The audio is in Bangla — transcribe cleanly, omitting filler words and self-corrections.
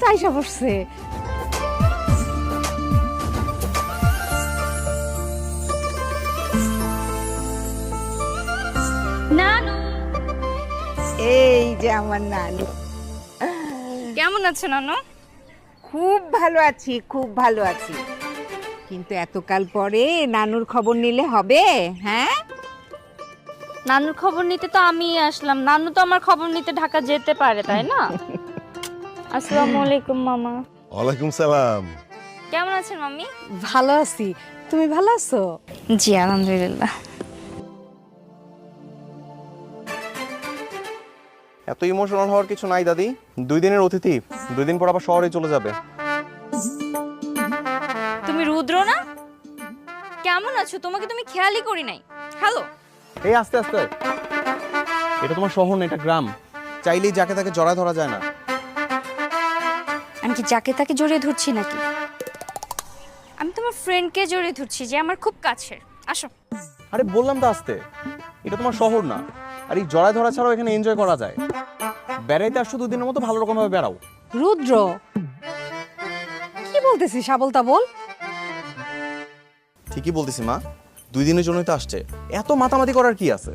তো আইসা পড়ছে। নানু, এই যে আমার নানু। কেমন আছো নানু? খুব ভালো আছি, খুব ভালো আছি। কিন্তু এতকাল পরে নানুর খবর নিলে হবে? হ্যাঁ, নানুর খবর নিতে তো আমিই আসলাম। নানু তো আমার খবর নিতে ঢাকা যেতে পারে, তাই না? আসসালামু আলাইকুম মামা। ওয়ালাইকুম সালাম। কেমন আছেন মাম্মি? ভালো আছি, তুমি ভালো আছো? জি আলহামদুলিল্লাহ। এত ইমোশনাল হওয়ার কিছু নাই দাদি। 2 দিনের অতিথি, 2 দিন পর আবার শহরে চলে যাবে। তুমি রুদ্র না? কেমন আছো? তোমাকে তুমি খেয়ালই করি নাই। হ্যালো। এই আস্তে আস্তে, এটা তোমার শহর না, এটা গ্রাম। চাইলেই যাকে তাকে জড়ায় ধরা যায় না। আমি কি যাকে তাকে জড়িয়ে ধরছি নাকি? আমি তোমার ফ্রেন্ডকে জড়িয়ে ধরছি, যে আমার খুব কাছের। আসো। আরে বললাম তো আস্তে, এটা তোমার শহর না। আর এই জড়ায় ধরা ছাড়াও এখানে এনজয় করা যায়। বেড়াইতে আসছো 2 দিনের মতো, ভালো রকম ভাবে বেড়াও। রুদ্র, কি বলতেছিস আবল তাবল? ঠিকই বলতেছি মা, 2 দিনের জন্যই তো আসছে। এত মাতামাতি করার কি আছে?